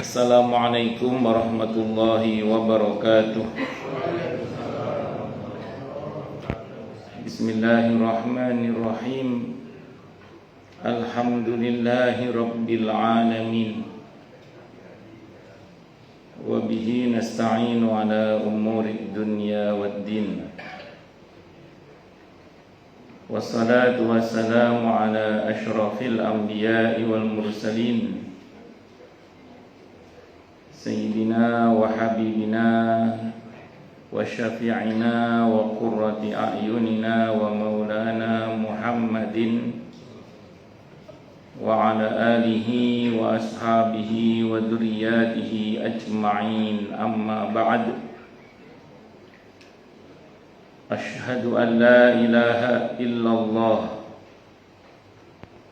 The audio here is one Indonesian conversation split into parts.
Assalamualaikum warahmatullahi wabarakatuh. Bismillahirrahmanirrahim. Alhamdulillahi rabbil alamin. Wa bihi nasta'inu ala umuri dunya waddin. Wassalatu wassalamu ala ashrafil anbiya'i wal mursalin Sayyidina wa habibina wa syafi'ina wa qurrati a'yunina wa maulana Muhammadin wa ala alihi wa ashabihi wa dhurriyyatihi ajma'in, amma ba'd. Ashhadu an la ilaha illallah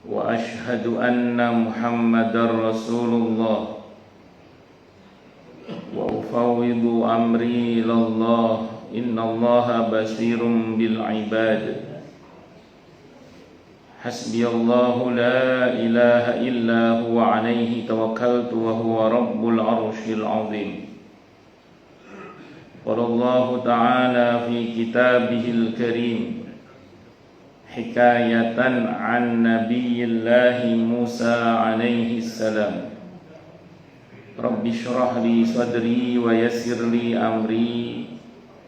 wa ashhadu anna Muhammadar Rasulullah wa ufawwidu amri ilallah, innallaha basirun bil ibad. Hasbiyallahu la ilaha illa huwa alaihi tawakkaltu wa huwa rabbul arshil azim. Wallahu ta'ala fi kitabihil karim hikayatan an nabiyillahi Musa alaihi salam. Rabbi shrah li sadri wa yassir li amri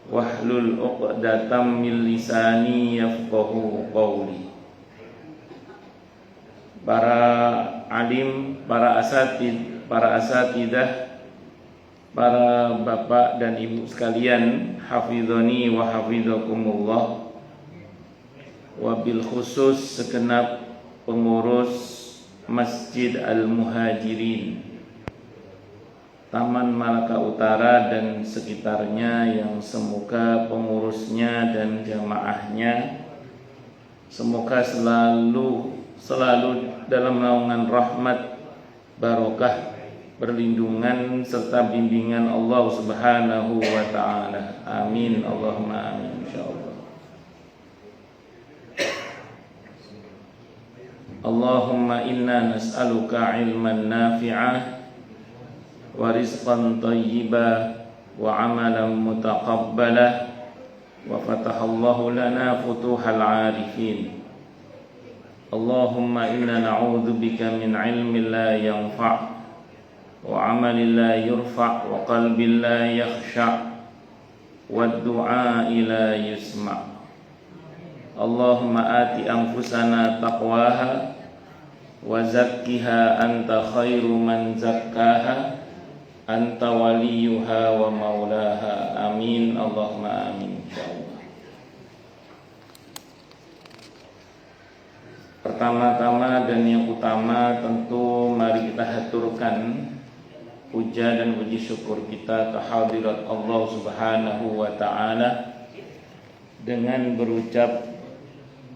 wahlul 'uqdatam min lisani yafqahu qawli. Para alim, para asatidah, para bapak dan ibu sekalian, hafizani wa hafizakumullah. Wabil khusus segenap pengurus Masjid Al-Muhajirin Taman Malaka Utara dan sekitarnya, yang semoga pengurusnya dan jamaahnya semoga selalu dalam naungan rahmat, barokah, perlindungan serta bimbingan Allah Subhanahu wa ta'ala. Amin, Allahumma amin, insyaallah. Allahumma inna nas'aluka ilman nafi'ah wa rizqan thayyiban wa amalan mutaqabbalah wa fatahallahu lana futuhal arifin. Allahumma inna na'udzubika min ilmin la yanfa' wa amalin la yurfa' wa qalbin la yakhsha' wa du'a'i la yusma'. Allahumma ati anfusana taqwaha wa zakkiha anta khairu man zakkaha anta waliyuha wa maulaha. Amin, Allahumma amin, insyaallah. Pertama-tama dan yang utama, tentu mari kita haturkan puja dan puji syukur kita kehadirat Allah Subhanahu wa ta'ala dengan berucap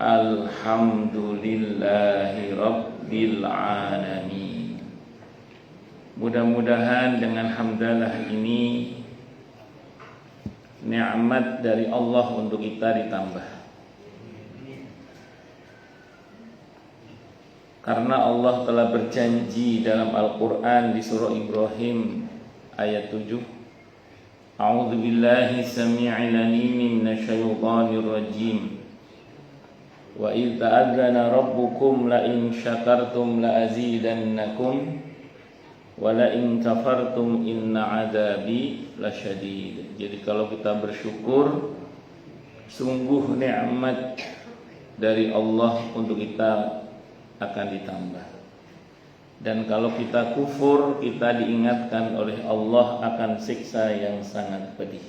alhamdulillahi rabbil alamin. Mudah-mudahan dengan hamdalah ini nikmat dari Allah untuk kita ditambah. Karena Allah telah berjanji dalam Al-Quran di surah Ibrahim ayat 7, A'udzu billahi samii'il 'aliim minasyaitonir rajiim. Wa idz ta'adzana rabbukum la in syakartum la azidannakum wa la in kafartum inna 'adzabi lasyadid. Jadi kalau kita bersyukur, sungguh nikmat dari Allah untuk kita akan ditambah. Dan kalau kita kufur, kita diingatkan oleh Allah akan siksa yang sangat pedih.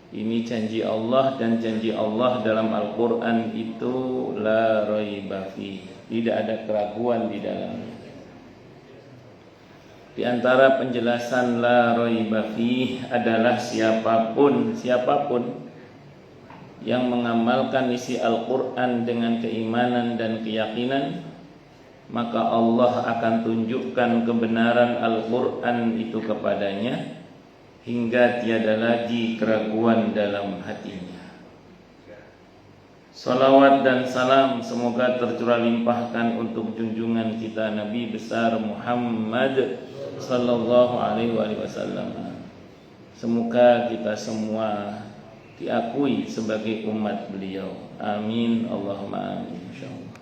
Ini janji Allah, dan janji Allah dalam Al-Quran itu la raiba fi, tidak ada keraguan di dalamnya. Di antara penjelasan la raiba fi adalah siapapun yang mengamalkan isi Al-Quran dengan keimanan dan keyakinan, maka Allah akan tunjukkan kebenaran Al-Quran itu kepadanya hingga tiada lagi keraguan dalam hatinya. Salawat dan salam semoga tercurah limpahkan untuk junjungan kita Nabi besar Muhammad sallallahu alaihi wasallam. Semoga kita semua diakui sebagai umat beliau. Amin, Allahumma amin, insyaallah.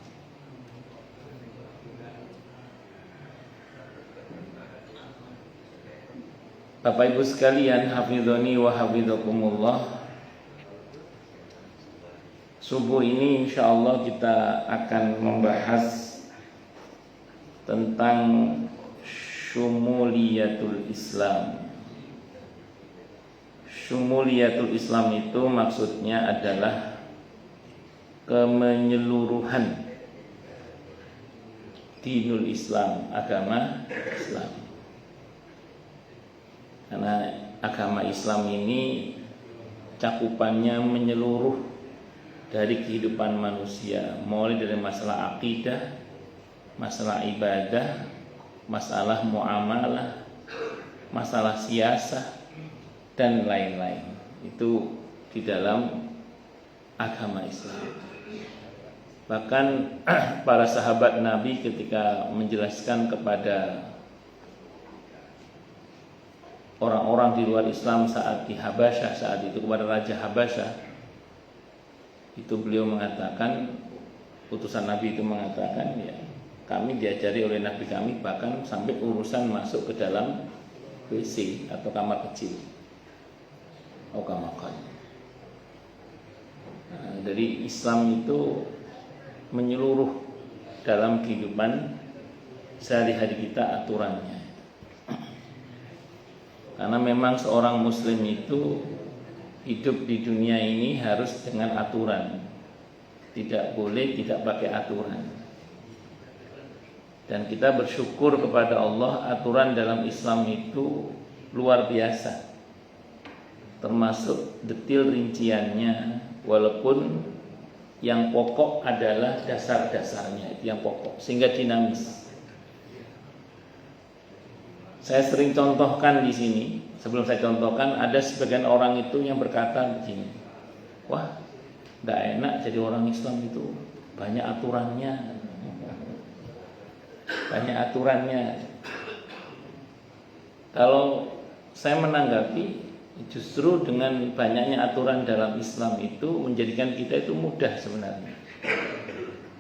Bapak Ibu sekalian, hafizoni wa hafizakumullah. Subuh ini insyaallah kita akan membahas tentang syumuliyatul Islam. Syumuliyatul Islam itu maksudnya adalah kemenyeluruhan dinul Islam, agama Islam. Karena agama Islam ini cakupannya menyeluruh dari kehidupan manusia, mulai dari masalah akidah, masalah ibadah, masalah muamalah, masalah siasah, dan lain-lain. Itu di dalam agama Islam. Bahkan para sahabat Nabi ketika menjelaskan kepada orang-orang di luar Islam saat di Habasyah, saat itu kepada Raja Habasyah, itu beliau mengatakan, utusan Nabi itu mengatakan, ya, kami diajari oleh Nabi kami bahkan sampai urusan masuk ke dalam WC atau kamar kecil. Nah, dari Islam itu menyeluruh dalam kehidupan sehari-hari kita aturannya. Karena memang seorang muslim itu hidup di dunia ini harus dengan aturan. Tidak boleh tidak pakai aturan. Dan kita bersyukur kepada Allah, aturan dalam Islam itu luar biasa. Termasuk detil rinciannya, walaupun yang pokok adalah dasar-dasarnya, itu yang pokok, sehingga dinamis. Saya sering contohkan di sini. Sebelum saya contohkan, ada sebagian orang itu yang berkata begini, wah, tidak enak jadi orang Islam itu, banyak aturannya. Banyak aturannya. Kalau saya menanggapi, justru dengan banyaknya aturan dalam Islam itu menjadikan kita itu mudah sebenarnya.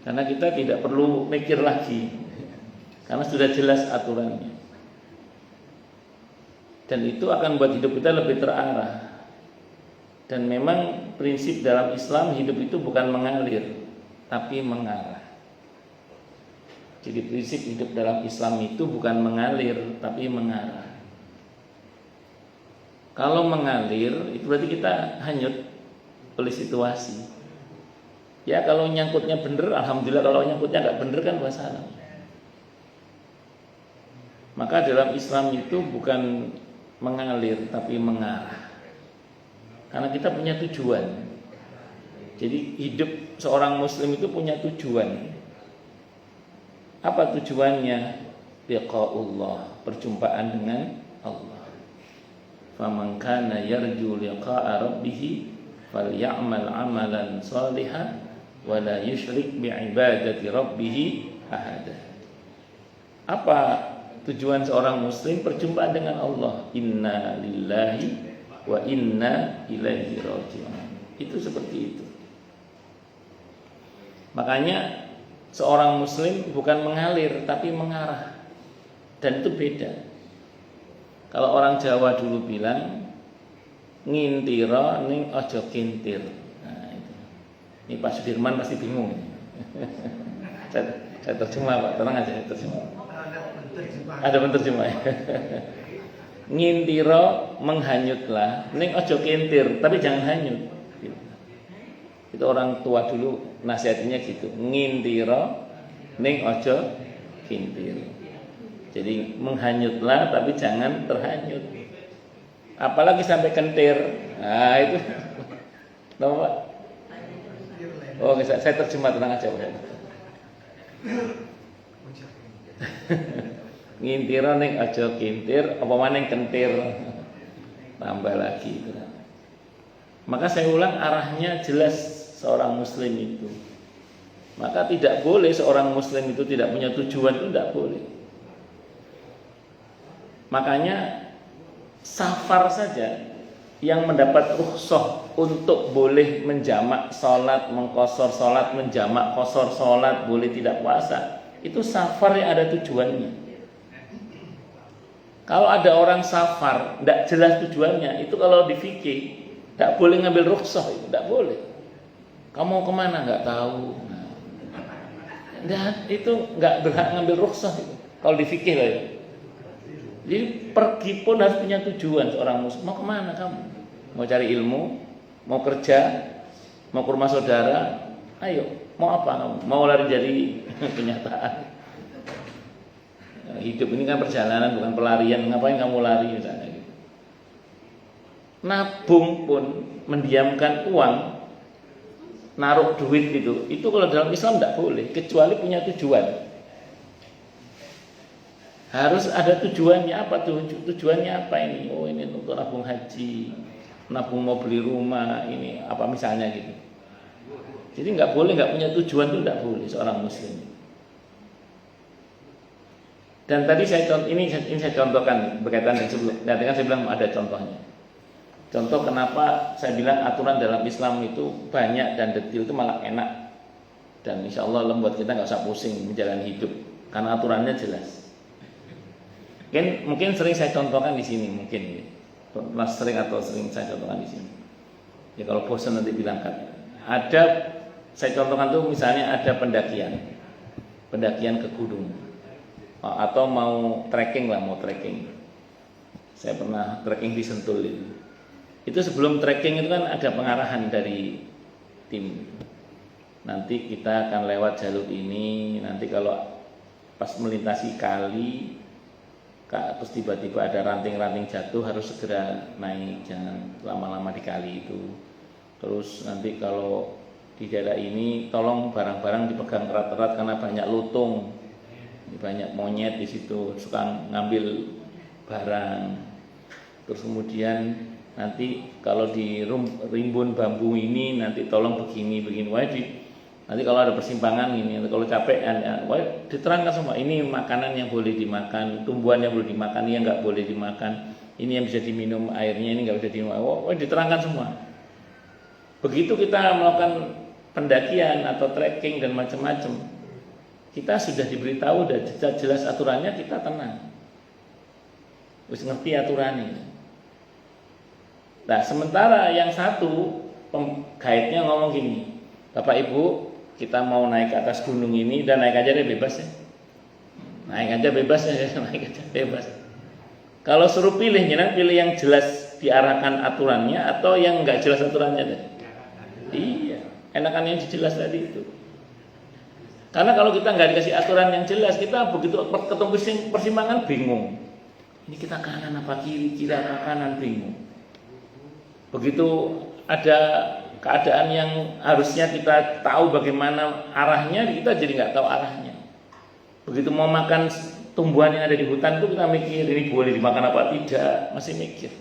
Karena kita tidak perlu mikir lagi, karena sudah jelas aturannya. Dan itu akan buat hidup kita lebih terarah. Dan memang prinsip dalam Islam, hidup itu bukan mengalir, tapi mengarah. Jadi prinsip hidup dalam Islam itu bukan mengalir, tapi mengarah. Kalau mengalir, itu berarti kita hanyut oleh situasi. Ya kalau nyangkutnya bener, alhamdulillah. Kalau nyangkutnya nggak bener kan masalah. Maka dalam Islam itu bukan mengalir tapi mengarah. Karena kita punya tujuan. Jadi hidup seorang muslim itu punya tujuan. Apa tujuannya? Liqa'ullah, perjumpaan dengan Allah. Faman kana yarju liqa'a rabbih falyamal 'amalan shalihan wa la yusyrik bi'ibadati rabbih ahada. Apa tujuan seorang muslim? Perjumpaan dengan Allah. Inna lillahi wa inna ilaihi raji'un. Itu seperti itu. Makanya seorang muslim bukan mengalir tapi mengarah. Dan itu beda. Kalau orang Jawa dulu bilang ngintiro ning aja kintir. Nah, itu. Ini Pak Sudirman pasti bingung. saya terjemah Pak, tenang aja saya terjemah. Ada penerjemah. Ngintiro menghanyutlah, ning ojo kintir, tapi jangan hanyut. Itu orang tua dulu nasihatnya gitu. Ngintiro ning ojo kintir. Jadi menghanyutlah tapi jangan terhanyut. Apalagi sampai kentir. Nah, itu. Tahu Pak? Oh, saya terjemah, tenang aja Pak. Ngintiro ning aja kintir, apa maning kentir. Tambah lagi itu. Maka saya ulang, arahnya jelas seorang muslim itu. Maka tidak boleh seorang muslim itu tidak punya tujuan, itu tidak boleh. Makanya safar saja yang mendapat rukhsah untuk boleh menjamak sholat, mengqashar sholat, menjamak qashar sholat, boleh tidak puasa, itu safar yang ada tujuannya. Kalau ada orang safar tidak jelas tujuannya, itu kalau di fikih tidak boleh ngambil rukhsah, itu tidak boleh. Kamu mau kemana nggak tahu, dan itu nggak berhak ngambil rukhsah itu. Kalau di fikih lah ya. Jadi pergi pun harus punya tujuan seorang muslim. Mau kemana kamu? Mau cari ilmu? Mau kerja? Mau ke rumah saudara? Ayo, mau apa kamu? Mau lari dari kenyataan? Hidup ini kan perjalanan, bukan pelarian. Ngapain kamu lari misalnya gitu. Nabung pun, mendiamkan uang, naruh duit itu kalau dalam Islam tidak boleh, kecuali punya tujuan. Harus ada tujuannya. Apa tuh? Tujuannya apa ini? Oh, ini untuk nabung haji, nabung mau beli rumah, ini apa misalnya gitu. Jadi nggak boleh nggak punya tujuan, itu nggak boleh seorang muslim. Dan tadi saya contohkan berkaitan dengan sebelum. Nanti kan saya bilang ada contohnya. Contoh kenapa saya bilang aturan dalam Islam itu banyak dan detail, itu malah enak. Dan insya Allah membuat kita nggak usah pusing menjalani hidup karena aturannya jelas. Mungkin sering saya contohkan di sini, mungkin sering saya contohkan di sini. Ya kalau bosan nanti bilang kan. Saya contohkan tuh misalnya ada pendakian ke gunung, atau mau trekking. Saya pernah trekking di Sentul itu. Itu sebelum trekking itu kan ada pengarahan dari tim. Nanti kita akan lewat jalur ini. Nanti kalau pas melintasi kali, terus tiba-tiba ada ranting-ranting jatuh, harus segera naik, jangan lama-lama di kali itu. Terus nanti kalau di daerah ini tolong barang-barang dipegang erat-erat karena banyak lutung, banyak monyet di situ suka ngambil barang. Terus kemudian nanti kalau di rimbun bambu ini nanti tolong begini. Nanti kalau ada persimpangan ini, kalau capek, diterangkan semua. Ini makanan yang boleh dimakan, tumbuhan yang boleh dimakan, yang nggak boleh dimakan. Ini yang bisa diminum airnya, ini nggak bisa diminum. Diterangkan semua. Begitu kita melakukan pendakian atau trekking dan macam-macam, kita sudah diberitahu, sudah jelas aturannya, kita tenang. Harus ngerti aturannya. Nah, sementara yang satu guide-nya ngomong gini, Bapak Ibu, kita mau naik ke atas gunung ini, dan naik aja deh bebas ya. Naik aja bebas. Kalau suruh pilih yang jelas diarahkan aturannya atau yang nggak jelas aturannya deh. Iya, enakan yang jelas tadi itu. Karena kalau kita nggak dikasih aturan yang jelas, kita begitu ketemu persimpangan bingung. Ini kita kanan apa kiri apa kanan, bingung. Begitu ada keadaan yang harusnya kita tahu bagaimana arahnya, kita jadi nggak tahu arahnya. Begitu mau makan tumbuhan yang ada di hutan itu kita mikir, ini boleh dimakan apa tidak, masih mikir.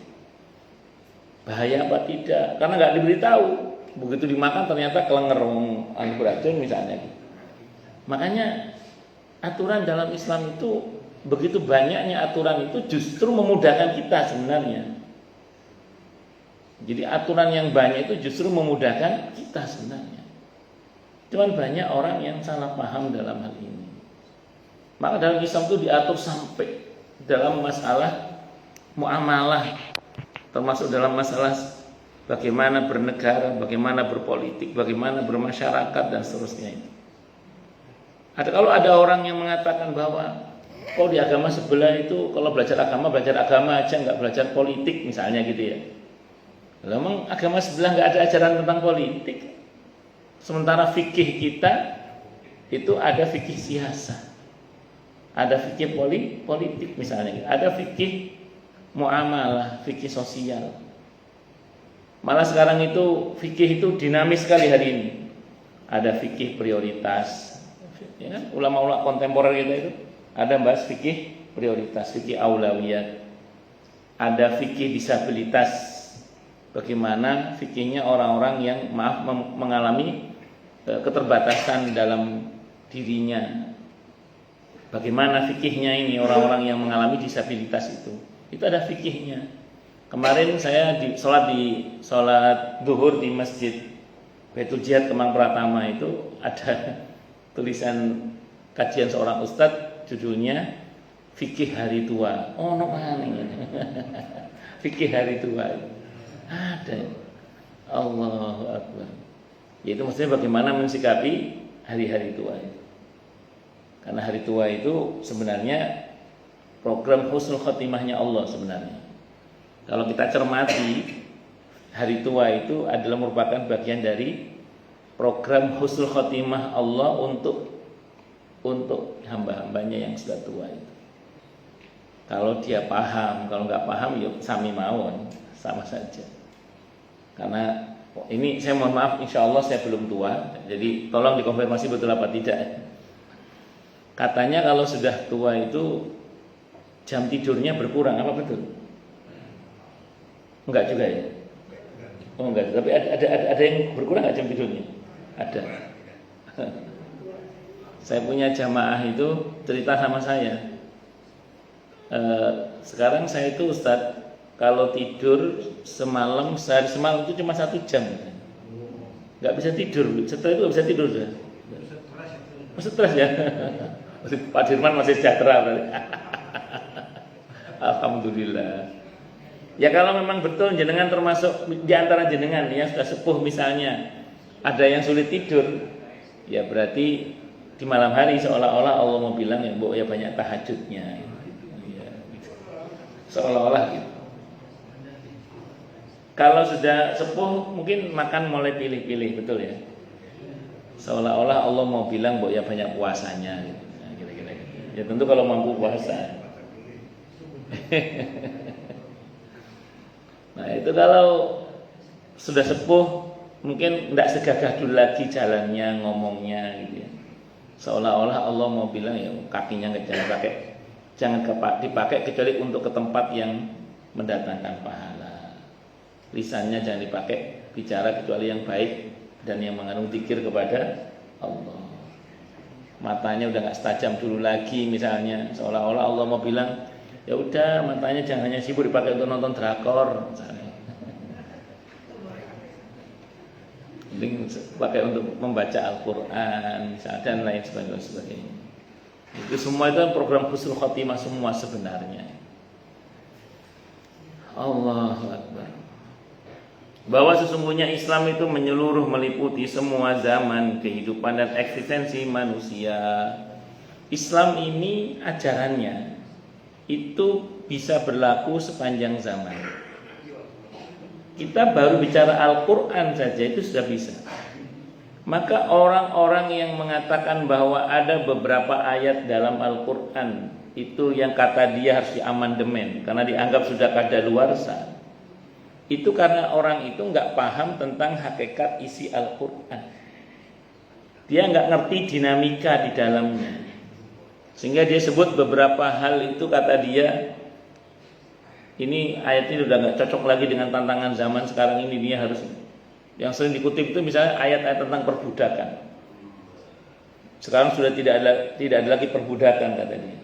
Bahaya apa tidak, karena nggak diberitahu. Begitu dimakan ternyata kelenger beracun misalnya. Makanya aturan dalam Islam itu, begitu banyaknya aturan itu justru memudahkan kita sebenarnya. Jadi aturan yang banyak itu justru memudahkan kita sebenarnya. Cuman banyak orang yang salah paham dalam hal ini. Maka dalam Islam itu diatur sampai dalam masalah muamalah, termasuk dalam masalah bagaimana bernegara, bagaimana berpolitik, bagaimana bermasyarakat dan seterusnya itu. Kalau ada orang yang mengatakan bahwa di agama sebelah itu kalau belajar agama aja, nggak belajar politik misalnya gitu ya. Memang agama sebelah nggak ada ajaran tentang politik. Sementara fikih kita itu ada fikih siasa, ada fikih politik misalnya, ada fikih muamalah, fikih sosial. Malah sekarang itu fikih itu dinamis sekali hari ini. Ada fikih prioritas, ya kan? Ulama-ulama kontemporer kita itu ada bahas fikih prioritas, fikih aulawiyat, ada fikih disabilitas. Bagaimana fikihnya orang-orang yang mengalami keterbatasan dalam dirinya. Bagaimana fikihnya ini orang-orang yang mengalami disabilitas itu? Itu ada fikihnya. Kemarin saya sholat duhur di Masjid Baitul Jihad Kemang Pratama itu ada tulisan kajian seorang ustadz, judulnya Fikih Hari Tua. Oh, no ini. Fikih Hari Tua. Ada. Allahu Akbar. Yaitu maksudnya bagaimana mensikapi hari-hari tua itu. Karena hari tua itu sebenarnya program husnul khotimahnya Allah sebenarnya. Kalau kita cermati, hari tua itu adalah merupakan bagian dari program husnul khotimah Allah untuk hamba-hambanya yang sudah tua itu. Kalau dia paham, kalau nggak paham ya sami mawon, sama saja. Karena ini saya mohon maaf, insya Allah saya belum tua, jadi tolong dikonfirmasi betul apa tidak. Katanya kalau sudah tua itu jam tidurnya berkurang, apa betul? Enggak juga ya? Oh enggak, tapi ada yang berkurang nggak jam tidurnya? Ada. Saya punya jamaah itu cerita sama saya. Sekarang saya itu Ustadz, kalau tidur semalam itu cuma 1 jam, nggak bisa tidur. Setelah itu nggak bisa tidur sudah. Stres ya. Pak Dirman masih sejahtera berarti. Alhamdulillah. Ya kalau memang betul jenengan termasuk di antara jenengan yang sudah sepuh misalnya, ada yang sulit tidur, ya berarti di malam hari seolah-olah Allah mau bilang ya bu ya banyak tahajudnya. Ya, gitu. Seolah-olah gitu. Kalau sudah sepuh mungkin makan mulai pilih-pilih, betul ya. Seolah-olah Allah mau bilang bahwa ya banyak puasanya gitu. Nah, kira-kira gitu. Ya tentu kalau mampu puasa. Nah itu kalau sudah sepuh mungkin tidak segagah dulu lagi jalannya, ngomongnya gitu ya. Seolah-olah Allah mau bilang ya kakinya jangan dipakai kecuali untuk ke tempat yang mendatangkan pahala. Lisannya jangan dipakai bicara kecuali yang baik dan yang mengandung zikir kepada Allah. Matanya udah nggak setajam dulu lagi misalnya, seolah-olah Allah mau bilang ya udah matanya jangan hanya sibuk dipakai untuk nonton drakor misalnya. Mending pakai untuk membaca Al-Quran misalnya, dan lain sebagainya. Itu semua itu program husnul khotimah semua sebenarnya. Allahu Akbar. Bahwa sesungguhnya Islam itu menyeluruh meliputi semua zaman kehidupan dan eksistensi manusia. Islam ini ajarannya itu bisa berlaku sepanjang zaman. Kita baru bicara Al-Quran saja itu sudah bisa. Maka orang-orang yang mengatakan bahwa ada beberapa ayat dalam Al-Quran itu yang kata dia harus diamandemen karena dianggap sudah kadaluarsa, itu karena orang itu nggak paham tentang hakikat isi Al-Quran. Dia nggak ngerti dinamika di dalamnya, sehingga dia sebut beberapa hal itu kata dia ini ayat ini udah nggak cocok lagi dengan tantangan zaman sekarang ini. Dia harus, yang sering dikutip itu misalnya ayat-ayat tentang perbudakan. Sekarang sudah tidak ada lagi perbudakan kata dia.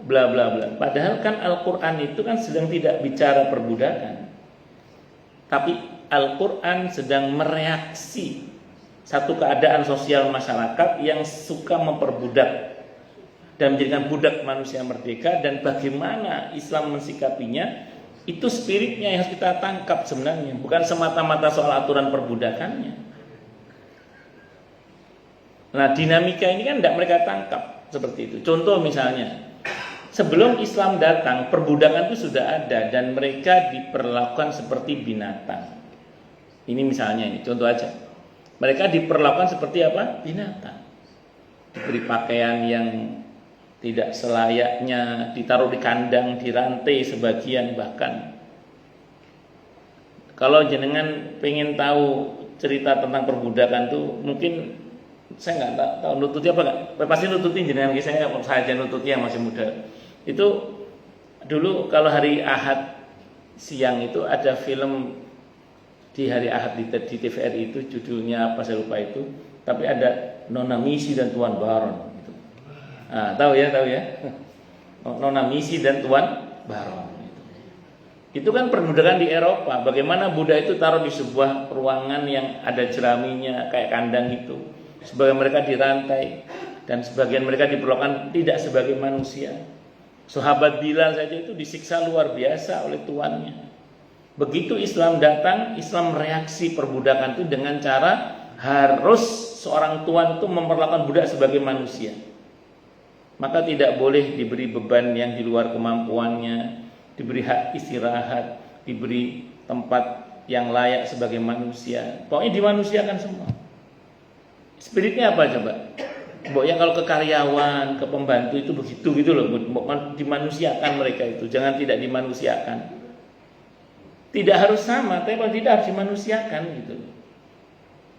Bla bla bla. Padahal kan Al-Quran itu kan sedang tidak bicara perbudakan, tapi Al-Quran sedang mereaksi satu keadaan sosial masyarakat yang suka memperbudak dan menjadikan budak manusia merdeka, dan bagaimana Islam mensikapinya. Itu spiritnya yang harus kita tangkap sebenarnya, bukan semata-mata soal aturan perbudakannya. Nah dinamika ini kan tidak mereka tangkap seperti itu. Contoh misalnya, sebelum Islam datang perbudakan itu sudah ada dan mereka diperlakukan seperti binatang. Ini misalnya, ini contoh aja. Mereka diperlakukan seperti apa? Binatang. Diberi pakaian yang tidak selayaknya, ditaruh di kandang, dirantai sebagian bahkan. Kalau jenengan pengen tahu cerita tentang perbudakan tuh, mungkin saya nggak tahu nututi apa nggak. Pasti nututin jenengan, saya saja nututi yang masih muda. Itu dulu kalau hari Ahad siang itu ada film di hari Ahad di TVRI itu, judulnya apa saya lupa itu, tapi ada Nona Misi dan Tuan Baron. Tahu ya. Nona misi dan tuan baron. Itu kan perbudakan di Eropa. Bagaimana Buddha itu taruh di sebuah ruangan yang ada jeraminya kayak kandang itu. Sebagian mereka dirantai dan sebagian mereka diperlakukan tidak sebagai manusia. Sahabat Bilal saja itu disiksa luar biasa oleh tuannya. Begitu Islam datang, Islam mereaksi perbudakan itu dengan cara harus seorang tuan itu memperlakukan budak sebagai manusia. Maka tidak boleh diberi beban yang di luar kemampuannya, diberi hak istirahat, diberi tempat yang layak sebagai manusia. Pokoknya dimanusiakan semua. Spiritnya apa coba? Pokoknya kalau ke karyawan, ke pembantu itu begitu gitu loh, dimanusiakan mereka itu, jangan tidak dimanusiakan. Tidak harus sama, tapi kalau tidak harus dimanusiakan gitu.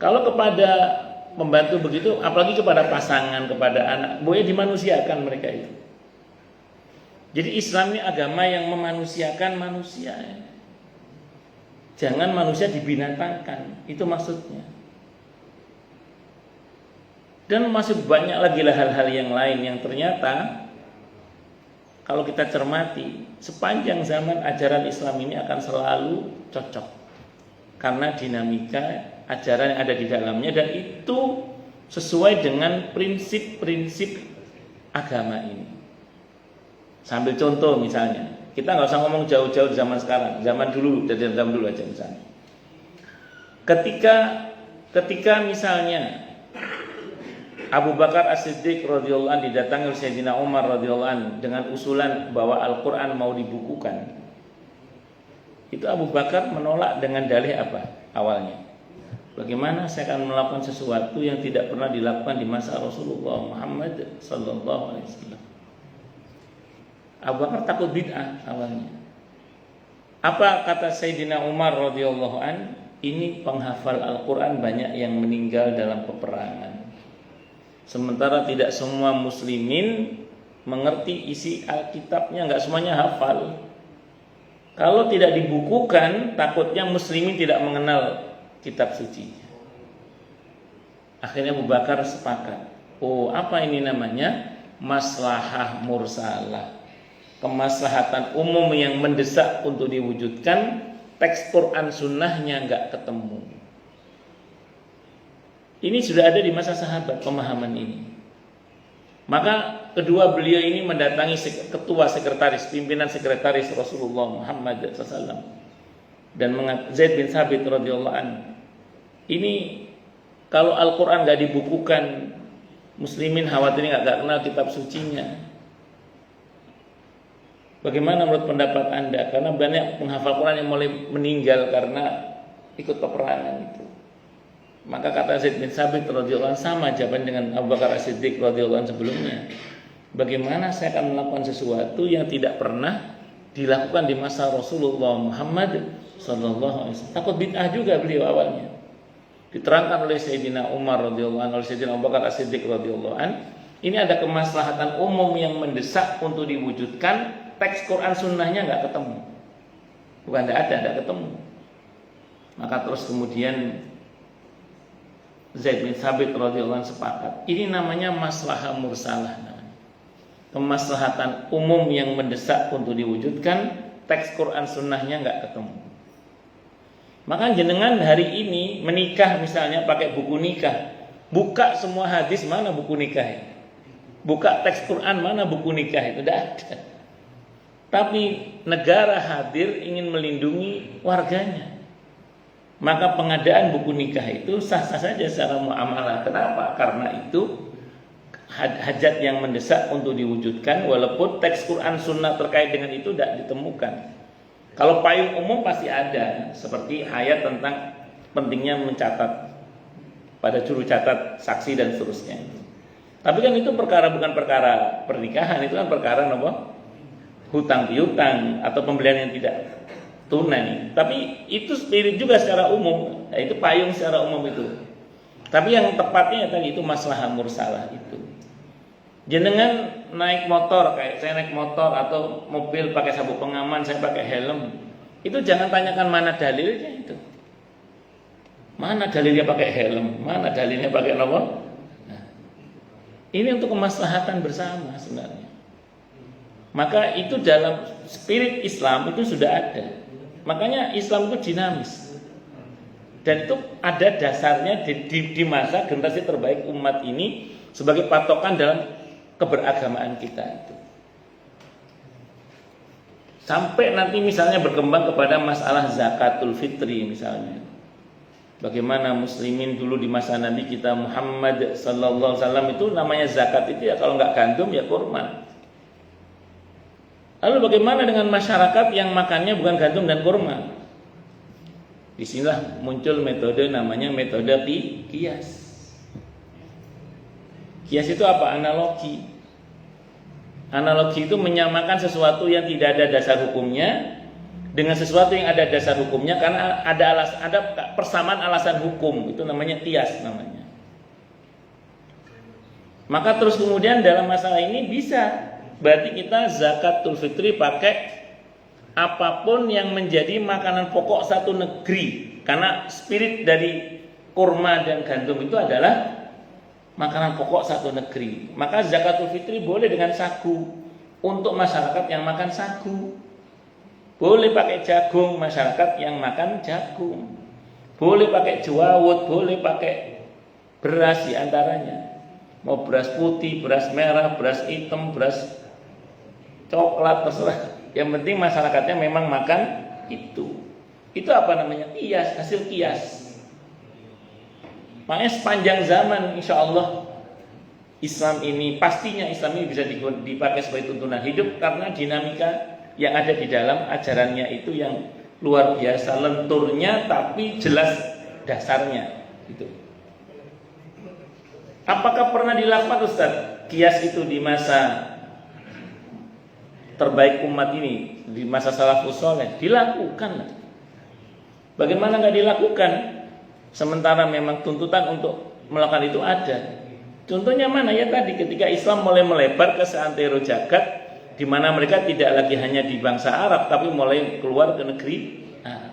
Kalau kepada pembantu begitu, apalagi kepada pasangan, kepada anak, pokoknya dimanusiakan mereka itu. Jadi Islam ini agama yang memanusiakan manusia. Jangan manusia dibinatangkan, itu maksudnya. Dan masih banyak lagi hal-hal yang lain yang ternyata kalau kita cermati, sepanjang zaman ajaran Islam ini akan selalu cocok. Karena dinamika ajaran yang ada di dalamnya dan itu sesuai dengan prinsip-prinsip agama ini. Sambil contoh misalnya, kita nggak usah ngomong jauh-jauh di zaman sekarang, zaman dulu, dari zaman dulu aja misalnya. Ketika misalnya Abu Bakar As-Siddiq radhiyallahu anhu didatangi oleh Sayyidina Umar radhiyallahu anhu dengan usulan bahwa Al-Quran mau dibukukan. Itu Abu Bakar menolak dengan dalih apa awalnya? Bagaimana saya akan melakukan sesuatu yang tidak pernah dilakukan di masa Rasulullah Muhammad sallallahu alaihi wasallam. Abu Bakar takut bid'ah awalnya. Apa kata Sayyidina Umar radhiyallahu anhu? Ini penghafal Al-Quran banyak yang meninggal dalam peperangan. Sementara tidak semua muslimin mengerti isi Alkitabnya, nggak semuanya hafal. Kalau tidak dibukukan, takutnya muslimin tidak mengenal kitab suci. Akhirnya Abu Bakar sepakat. Oh, apa ini namanya? Maslahah mursalah. Kemaslahatan umum yang mendesak untuk diwujudkan, teks Quran sunnahnya nggak ketemu. Ini sudah ada di masa sahabat pemahaman ini. Maka kedua beliau ini mendatangi ketua sekretaris, pimpinan sekretaris Rasulullah Muhammad SAW dan Zaid bin Thabit radhiyallahu anhu. Ini kalau Al-Quran nggak dibukukan, muslimin khawatir nggak kenal kitab sucinya. Bagaimana menurut pendapat Anda? Karena banyak penghafal Quran yang mulai meninggal karena ikut peperangan itu. Maka kata Zaid bin Thabit radhiyallahu anhu sama jawaban dengan Abu Bakar As-Siddiq radhiyallahu anhu sebelumnya. Bagaimana saya akan melakukan sesuatu yang tidak pernah dilakukan di masa Rasulullah Muhammad sallallahu alaihi wasallam. Takut bid'ah juga beliau awalnya. Diterangkan oleh Sayyidina Umar radhiyallahu anhu, oleh Sayyidina Abu Bakar As-Siddiq radhiyallahu anhu. Ini ada kemaslahatan umum yang mendesak untuk diwujudkan, teks Quran sunnahnya nggak ketemu. Bukan nggak ketemu. Maka terus kemudian Zaid bin Thabit radhiyallahu anhu sepakat. Ini namanya maslahah mursalah. Kemaslahatan umum yang mendesak untuk diwujudkan, teks Quran sunnahnya nggak ketemu. Maka jenengan hari ini menikah misalnya pakai buku nikah, buka semua hadis mana buku nikah itu? Buka teks Quran mana buku nikah itu? Tidak ada. Tapi negara hadir ingin melindungi warganya. Maka pengadaan buku nikah itu sah-sah saja secara muamalah. Kenapa? Karena itu hajat yang mendesak untuk diwujudkan, walaupun teks Quran sunnah terkait dengan itu tidak ditemukan. Kalau payung umum pasti ada, seperti ayat tentang pentingnya mencatat pada juru catat saksi dan seterusnya. Tapi kan itu bukan perkara pernikahan, itu kan perkara apa? Hutang piutang atau pembelian yang tidak tunai. Tapi itu spirit juga secara umum, itu payung secara umum itu. Tapi yang tepatnya tadi itu maslahah mursalah itu. Jenengan naik motor, kayak saya naik motor atau mobil pakai sabuk pengaman, saya pakai helm. Itu jangan tanyakan mana dalilnya itu. Mana dalilnya pakai helm? Mana dalilnya pakai apa? Nah, Ini untuk kemaslahatan bersama sebenarnya. Maka itu dalam spirit Islam itu sudah ada. Makanya Islam itu dinamis. Dan itu ada dasarnya di masa generasi terbaik umat ini sebagai patokan dalam keberagamaan kita itu. Sampai nanti misalnya berkembang kepada masalah zakatul fitri misalnya. Bagaimana muslimin dulu di masa Nabi kita Muhammad sallallahu alaihi wasallam itu namanya zakat itu ya kalau nggak gandum ya kurma. Lalu bagaimana dengan masyarakat yang makannya bukan gandum dan kurma? Disinilah muncul metode namanya metode kias. Kias itu apa? Analogi. Analogi itu menyamakan sesuatu yang tidak ada dasar hukumnya dengan sesuatu yang ada dasar hukumnya karena ada persamaan alasan hukum, itu namanya kias namanya. Maka terus kemudian dalam masalah ini bisa berarti kita zakatul fitri pakai apapun yang menjadi makanan pokok satu negeri, karena spirit dari kurma dan gandum itu adalah makanan pokok satu negeri. Maka zakatul fitri boleh dengan sagu untuk masyarakat yang makan sagu. Boleh pakai jagung masyarakat yang makan jagung. Boleh pakai jawawut, boleh pakai beras di antaranya. Mau beras putih, beras merah, beras hitam, beras coklat terserah. Yang penting masyarakatnya memang makan itu. Itu apa namanya? Kias, hasil kias. Makanya sepanjang zaman insya Allah Islam ini pastinya Islam ini bisa dipakai sebagai tuntunan hidup karena dinamika yang ada di dalam ajarannya itu yang luar biasa, lenturnya tapi jelas dasarnya gitu. Apakah pernah dilakukan Ustaz kias itu di masa terbaik umat ini, di masa salafus saleh? Dilakukan. Bagaimana nggak dilakukan? Sementara memang tuntutan untuk melakukan itu ada. Contohnya mana ya tadi ketika Islam mulai melebar ke seantero jagat, di mana mereka tidak lagi hanya di bangsa Arab tapi mulai keluar ke negeri Arab.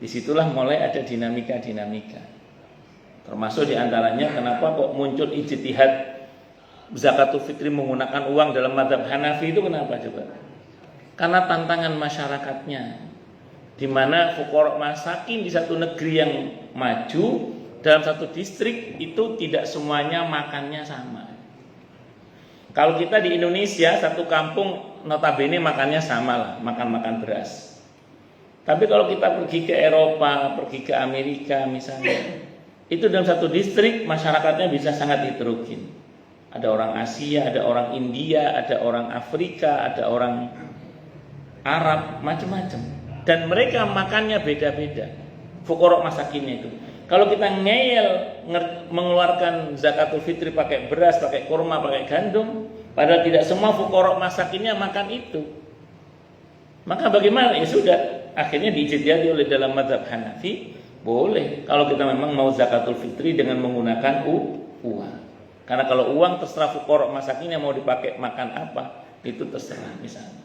Disitulah mulai ada dinamika-dinamika. Termasuk diantaranya kenapa kok muncul ijtihad zakatul fitri menggunakan uang dalam mazhab Hanafi itu kenapa coba? Karena tantangan masyarakatnya, di mana fuqara masakin di satu negeri yang maju dalam satu distrik itu tidak semuanya makannya sama. Kalau kita di Indonesia satu kampung notabene makannya sama lah, makan beras. Tapi kalau kita pergi ke Eropa, pergi ke Amerika misalnya, itu dalam satu distrik masyarakatnya bisa sangat heterogen. Ada orang Asia, ada orang India, ada orang Afrika, ada orang Arab, macam-macam. Dan mereka makannya beda-beda. Fuqara masakinnya itu. Kalau kita ngeyel mengeluarkan zakatul fitri pakai beras, pakai kurma, pakai gandum, padahal tidak semua fuqara masakinnya makan itu. Maka bagaimana? Ya sudah, akhirnya diijtihadi oleh dalam mazhab Hanafi, boleh kalau kita memang mau zakatul fitri dengan menggunakan uang. Karena kalau uang terserah fuqara masakinnya mau dipakai makan apa, itu terserah misalnya.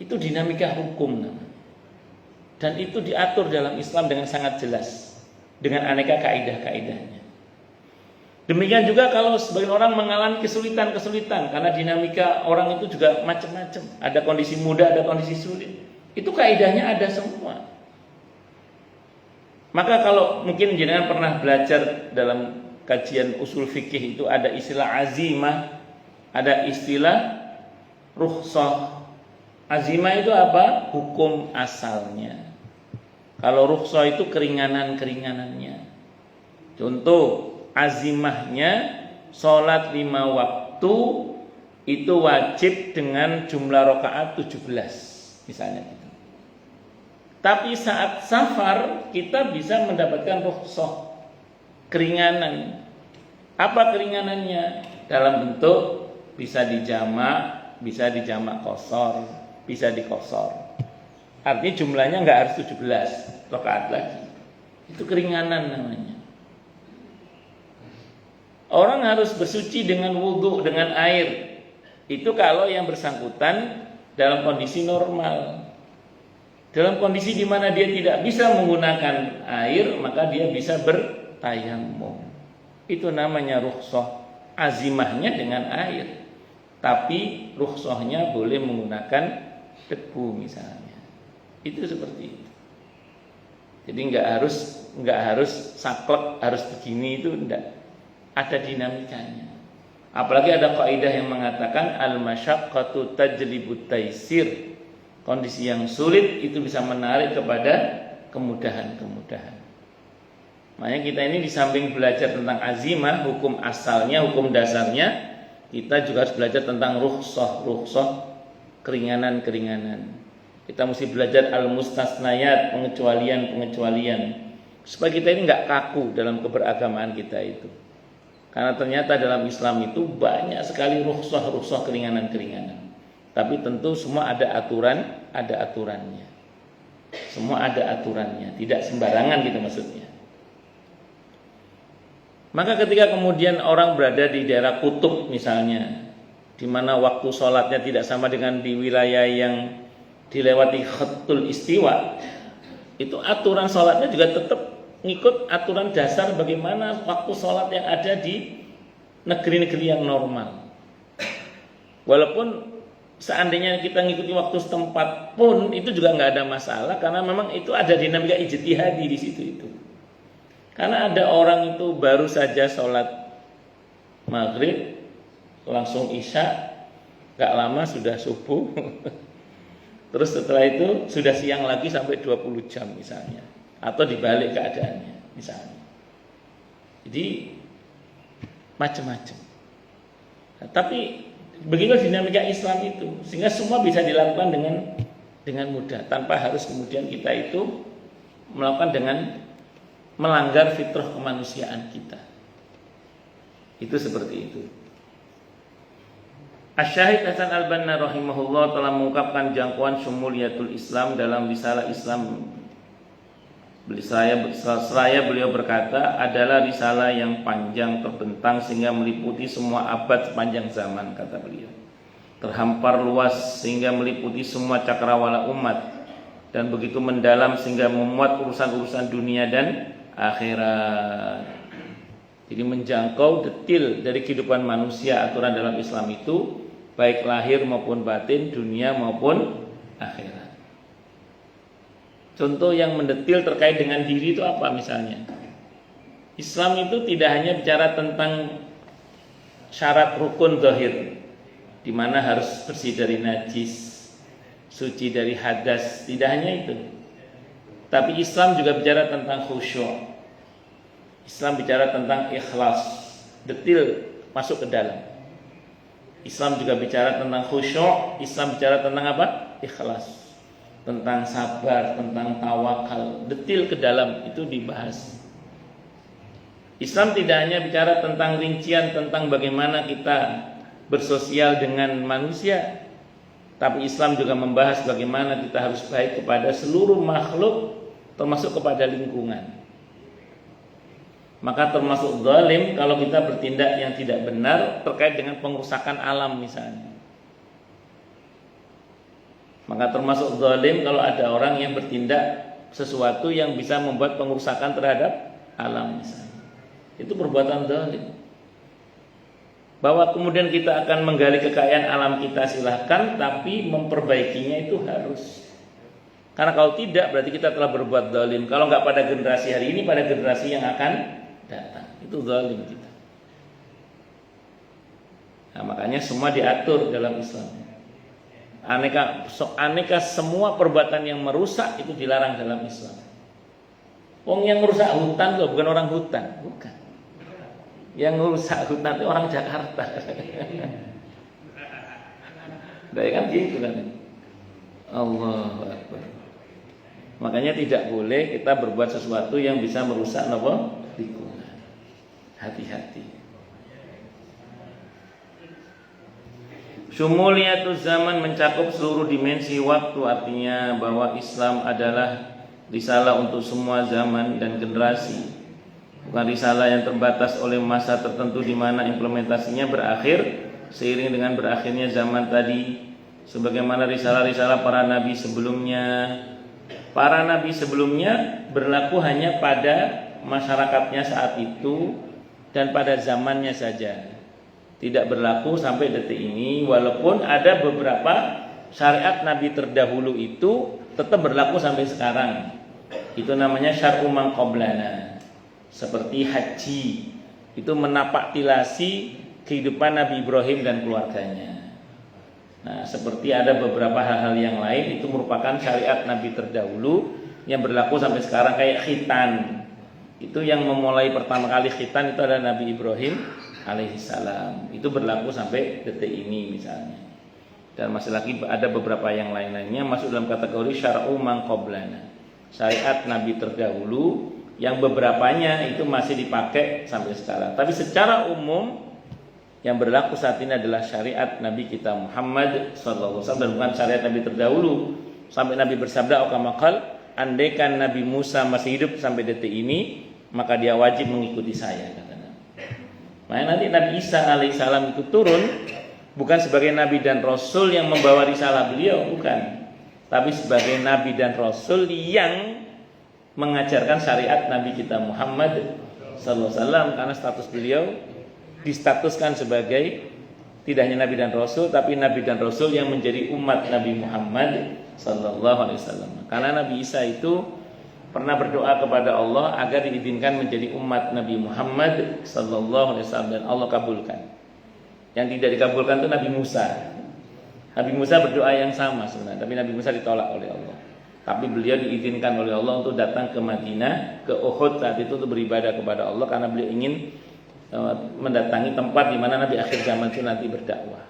Itu dinamika hukum namanya. Dan itu diatur dalam Islam dengan sangat jelas, dengan aneka kaidah-kaidahnya. Demikian juga kalau sebagian orang mengalami kesulitan-kesulitan karena dinamika orang itu juga macam-macam. Ada kondisi mudah, ada kondisi sulit. Itu kaidahnya ada semua. Maka kalau mungkin jenengan pernah belajar dalam kajian usul fikih itu ada istilah azimah, ada istilah rukhsah. Azimah itu apa? Hukum asalnya. Kalau rukhsah itu keringanan-keringanannya. Contoh, azimahnya sholat 5 waktu itu wajib dengan jumlah rakaat 17 misalnya gitu. Tapi saat safar kita bisa mendapatkan rukhsah, keringanan. Apa keringanannya? Dalam bentuk bisa dijamak qashar, bisa dikosor. Artinya jumlahnya nggak harus 17 rakaat lagi. Itu keringanan namanya. Orang harus bersuci dengan wudhu, dengan air. Itu kalau yang bersangkutan dalam kondisi normal. Dalam kondisi di mana dia tidak bisa menggunakan air, maka dia bisa bertayamum. Itu namanya rukhsah. azimahnya dengan air, tapi rukhsahnya boleh menggunakan debu misalnya. Itu seperti itu. Jadi nggak harus saklek, harus begini, itu enggak. Ada dinamikanya. Apalagi ada kaidah yang mengatakan al-masyaqqatu tajlibut taisir. Kondisi yang sulit itu bisa menarik kepada kemudahan-kemudahan. Makanya kita ini di samping belajar tentang azimah, hukum asalnya, hukum dasarnya, kita juga harus belajar tentang rukhsah, keringanan-keringanan. Kita mesti belajar al-mustasnayat, pengecualian-pengecualian, supaya kita ini enggak kaku dalam keberagamaan kita itu. Karena ternyata dalam Islam itu banyak sekali rukhsah keringanan-keringanan. Tapi tentu semua ada aturannya. Semua ada aturannya, tidak sembarangan gitu maksudnya. Maka ketika kemudian orang berada di daerah kutub misalnya, di mana waktu sholatnya tidak sama dengan di wilayah yang dilewati khatul istiwa, itu aturan sholatnya juga tetap ngikut aturan dasar bagaimana waktu sholat yang ada di negeri-negeri yang normal. Walaupun seandainya kita ngikuti waktu setempat pun itu juga nggak ada masalah, karena memang itu ada dinamika ijtihadi di situ itu. Karena ada orang itu baru saja sholat maghrib langsung isya, nggak lama sudah subuh. Terus setelah itu sudah siang lagi sampai 20 jam misalnya, atau dibalik keadaannya misalnya. Jadi macam-macam. Nah, tapi begitu dinamika Islam itu, sehingga semua bisa dilakukan dengan mudah, tanpa harus kemudian kita itu melakukan dengan melanggar fitrah kemanusiaan kita. Itu seperti itu. Asy-Syahid Hasan Al-Banna rahimahullah telah mengungkapkan jangkauan syumuliyatul Islam dalam risalah Islam. Seraya beliau berkata, adalah risalah yang panjang terbentang sehingga meliputi semua abad sepanjang zaman, kata beliau. Terhampar luas sehingga meliputi semua cakrawala umat, dan begitu mendalam sehingga memuat urusan-urusan dunia dan akhirat. Jadi menjangkau detil dari kehidupan manusia, aturan dalam Islam itu baik lahir maupun batin, dunia maupun akhirat. Contoh yang mendetil terkait dengan diri itu apa misalnya? Islam itu tidak hanya bicara tentang syarat rukun zahir, di mana harus bersih dari najis, suci dari hadas, tidak hanya itu. Tapi Islam juga bicara tentang khusyuk. Islam bicara tentang ikhlas, detil masuk ke dalam. Islam juga bicara tentang khusyuk, Islam bicara tentang apa? Ikhlas. Tentang sabar, tentang tawakal, detil ke dalam itu dibahas. Islam tidak hanya bicara tentang rincian tentang bagaimana kita bersosial dengan manusia, tapi Islam juga membahas bagaimana kita harus baik kepada seluruh makhluk, termasuk kepada lingkungan. Maka termasuk zalim kalau kita bertindak yang tidak benar terkait dengan pengerusakan alam misalnya. Maka termasuk zalim kalau ada orang yang bertindak sesuatu yang bisa membuat pengerusakan terhadap alam misalnya. Itu perbuatan zalim. Bahwa kemudian kita akan menggali kekayaan alam kita, silahkan, tapi memperbaikinya itu harus. Karena kalau tidak berarti kita telah berbuat zalim. Kalau nggak pada generasi hari ini, pada generasi yang akan datang, itu zalim kita. Nah, makanya semua diatur dalam Islam. Aneka semua perbuatan yang merusak itu dilarang dalam Islam. Wong yang merusak hutan loh, bukan orang hutan, bukan. Yang merusak hutan itu orang Jakarta. Dari kan gitu kan. Allahu Akbar. Makanya tidak boleh kita berbuat sesuatu yang bisa merusak apa? Lingkungan. Hati-hati. Syumuliyatuz zaman mencakup seluruh dimensi waktu, artinya bahwa Islam adalah risalah untuk semua zaman dan generasi. Bukan risalah yang terbatas oleh masa tertentu di mana implementasinya berakhir seiring dengan berakhirnya zaman tadi. Sebagaimana risalah-risalah para nabi sebelumnya. Para nabi sebelumnya berlaku hanya pada masyarakatnya saat itu dan pada zamannya saja. tidak berlaku sampai detik ini, walaupun ada beberapa syariat Nabi terdahulu itu tetap berlaku sampai sekarang. Itu namanya syar'u man qablana. Seperti haji, itu menapak tilasi kehidupan Nabi Ibrahim dan keluarganya. Nah, seperti ada beberapa hal-hal yang lain itu merupakan syariat Nabi terdahulu yang berlaku sampai sekarang, kayak khitan. Itu yang memulai pertama kali khitan itu adalah Nabi Ibrahim alaihissalam. Itu berlaku sampai detik ini misalnya. Dan masih lagi ada beberapa yang lain-lainnya masuk dalam kategori syar'u man qablana. Syariat Nabi terdahulu yang beberapanya itu masih dipakai sampai sekarang. Tapi secara umum yang berlaku saat ini adalah syariat Nabi kita Muhammad sallallahu alaihi wasallam, dan bukan syariat Nabi terdahulu. Sampai Nabi bersabda, "Akamakal, andaikan Nabi Musa masih hidup sampai detik ini, maka dia wajib mengikuti saya," kata Nabi. Makanya nanti Nabi Isa alaihissalam itu turun bukan sebagai Nabi dan Rasul yang membawa risalah beliau, bukan, tapi sebagai Nabi dan Rasul yang mengajarkan syariat Nabi kita Muhammad sallallahu alaihi wasallam, karena status beliau distatuskan sebagai tidak hanya Nabi dan Rasul, tapi Nabi dan Rasul yang menjadi umat Nabi Muhammad sallallahu alaihi wasallam. Karena Nabi Isa itu pernah berdoa kepada Allah agar diizinkan menjadi umat Nabi Muhammad sallallahu alaihi wasallam, dan Allah kabulkan. Yang tidak dikabulkan itu Nabi Musa. Nabi Musa berdoa yang sama sebenarnya, tapi Nabi Musa ditolak oleh Allah. Tapi beliau diizinkan oleh Allah untuk datang ke Madinah, ke Uhud saat itu untuk beribadah kepada Allah, karena beliau ingin mendatangi tempat di mana Nabi akhir zaman itu nanti berdakwah.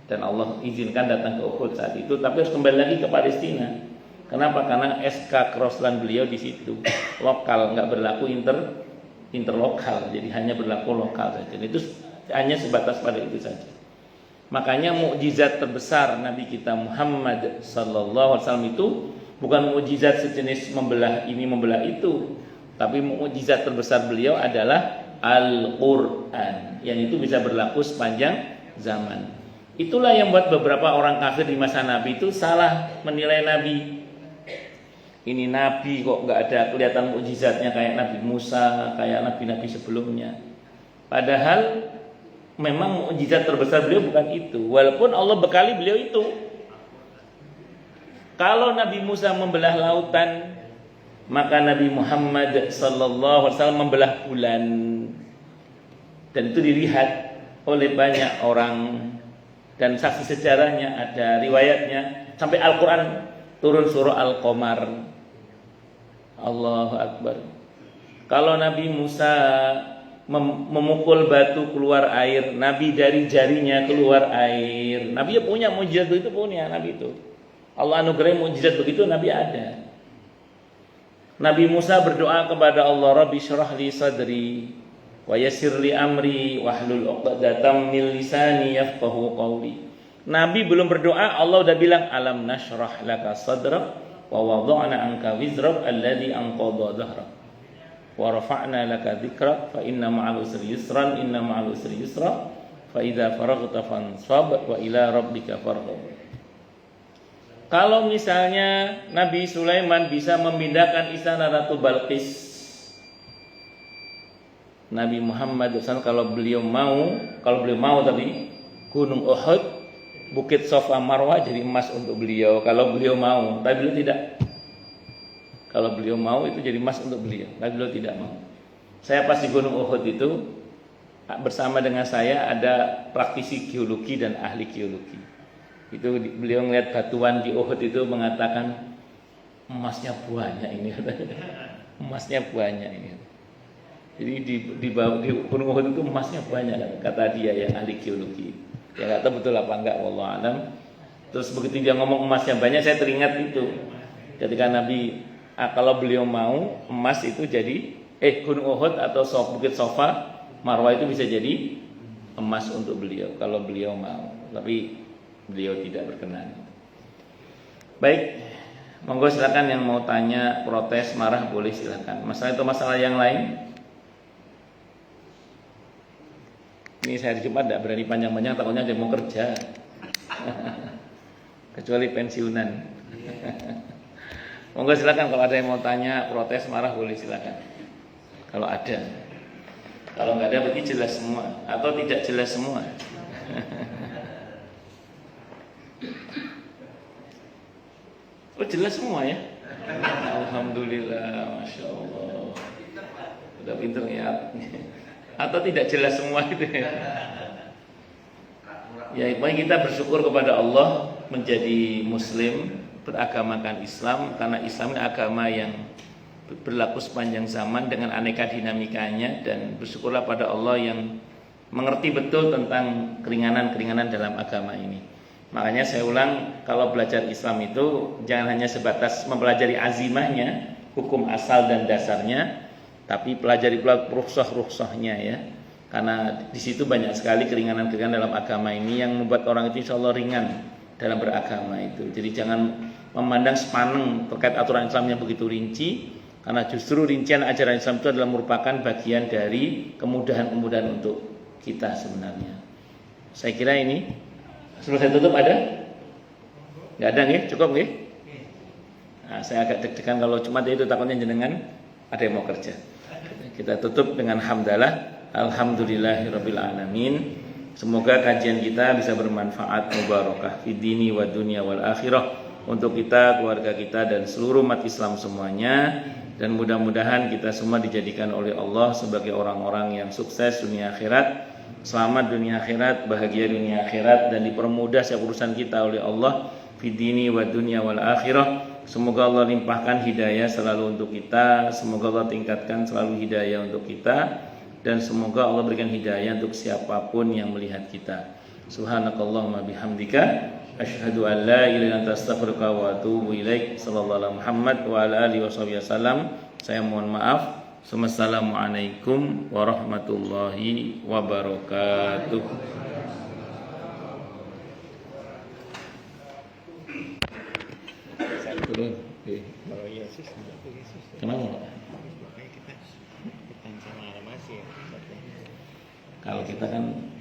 Dan Allah izinkan datang ke Uhud saat itu, tapi harus kembali lagi ke Palestina. Kenapa? Karena SK keroslan beliau di situ lokal, nggak berlaku interlokal, jadi hanya berlaku lokal saja. Dan itu hanya sebatas pada itu saja. Makanya mukjizat terbesar Nabi kita Muhammad sallallahu alaihi wasallam itu bukan mukjizat sejenis membelah ini membelah itu, tapi mukjizat terbesar beliau adalah Al-Quran, yang itu bisa berlaku sepanjang zaman. Itulah yang buat beberapa orang kafir di masa Nabi itu salah menilai Nabi. Ini Nabi kok nggak ada kelihatan mukjizatnya kayak Nabi Musa, kayak Nabi-Nabi sebelumnya. Padahal memang mukjizat terbesar beliau bukan itu, walaupun Allah bekali beliau itu. Kalau Nabi Musa membelah lautan, maka Nabi Muhammad sallallahu alaihi wasallam membelah bulan. Dan itu dilihat oleh banyak orang, dan saksi sejarahnya ada riwayatnya sampai Al-Qur'an turun surah Al-Qamar. Allahu Akbar. Kalau Nabi Musa memukul batu keluar air, Nabi dari jarinya keluar air. Nabi punya mukjizat itu, punya Nabi itu. Allah anugerahi mukjizat begitu, Nabi ada. Nabi Musa berdoa kepada Allah, Rabbi syrah li sadri wa yassir li amri wahlul 'uqdatam min lisani yafqahu qawli. Nabi belum berdoa, Allah udah bilang alam nashrah laka sadrak wa wada'na anka wizrak alladhi anqadha dhahrak wa rafa'na laka dzikrak fa inna ma'al usri yusran inna ma'al usri yusra fa idza faraghta fansab wa ila rabbika farghab. Kalau misalnya Nabi Sulaiman bisa memindahkan istana Ratu Balqis, Nabi Muhammad SAW kalau beliau mau tadi Gunung Uhud, Bukit Safa Marwah jadi emas untuk beliau kalau beliau mau, tapi beliau tidak. Kalau beliau mau itu jadi emas untuk beliau, tapi beliau tidak mau. Saya pas di Gunung Uhud itu bersama dengan saya ada praktisi geologi dan ahli geologi. Itu beliau melihat batuan di Uhud itu mengatakan emasnya banyak ini, emasnya banyak ini. Jadi di Gunung Uhud itu emasnya banyak, kata dia yang ahli geologi. Ya nggak tahu betul apa enggak, wallahu alam. Terus begitu dia ngomong emasnya banyak, saya teringat itu ketika Nabi kalau beliau mau emas itu jadi Gunung Uhud atau Bukit Safa Marwah itu bisa jadi emas untuk beliau kalau beliau mau, tapi beliau tidak berkenan. Baik, monggo silakan yang mau tanya, protes, marah boleh silakan. Masalah itu masalah yang lain. Ini saya di Jumat tidak berani panjang-panjang, takutnya dia mau kerja. Kecuali pensiunan. Monggo silakan kalau ada yang mau tanya, protes, marah boleh silakan. Kalau ada. Kalau nggak ada berarti jelas semua atau tidak jelas semua. Oh jelas semua ya. Alhamdulillah, masya Allah. Udah pinter ya. Atau tidak jelas semua gitu ya. Ya, baik, kita bersyukur kepada Allah menjadi Muslim, beragamakan Islam, karena Islam ini agama yang berlaku sepanjang zaman dengan aneka dinamikanya, dan bersyukurlah pada Allah yang mengerti betul tentang keringanan-keringanan dalam agama ini. Makanya saya ulang, kalau belajar Islam itu jangan hanya sebatas mempelajari azimahnya, hukum asal dan dasarnya, tapi pelajari pula rukhsah-rukhsahnya ya. Karena di situ banyak sekali keringanan-keringanan dalam agama ini yang membuat orang itu insya Allah ringan dalam beragama itu. Jadi jangan memandang sepaneng terkait aturan Islam yang begitu rinci, karena justru rincian ajaran Islam itu adalah merupakan bagian dari kemudahan-kemudahan untuk kita sebenarnya. Saya kira ini sebelum saya tutup ada? Nggak ada nih, cukup nih. Nah, saya agak deg-degan kalau cuma itu, takutnya jenengan ada yang mau kerja. Kita tutup dengan hamdalah. Alhamdulillahirabbil alamin. Semoga kajian kita bisa bermanfaat, mubarakah fid dini wa dunya wal akhirah untuk kita, keluarga kita dan seluruh umat Islam semuanya, dan mudah-mudahan kita semua dijadikan oleh Allah sebagai orang-orang yang sukses dunia akhirat, selamat dunia akhirat, bahagia dunia akhirat, dan dipermudah setiap urusan kita oleh Allah fid dini wa dunya wal akhirah. Semoga Allah limpahkan hidayah selalu untuk kita, semoga Allah tingkatkan selalu hidayah untuk kita, dan semoga Allah berikan hidayah untuk siapapun yang melihat kita. Subhanakallahumma bihamdika asyhadu an la ilaha illa anta astaghfiruka wa atubu ilaik. Sallallahu alaihi Muhammad wa ala alihi wasallam. Saya mohon maaf. Assalamualaikum warahmatullahi wabarakatuh. Saya turun. Kenapa? Kalau kita kan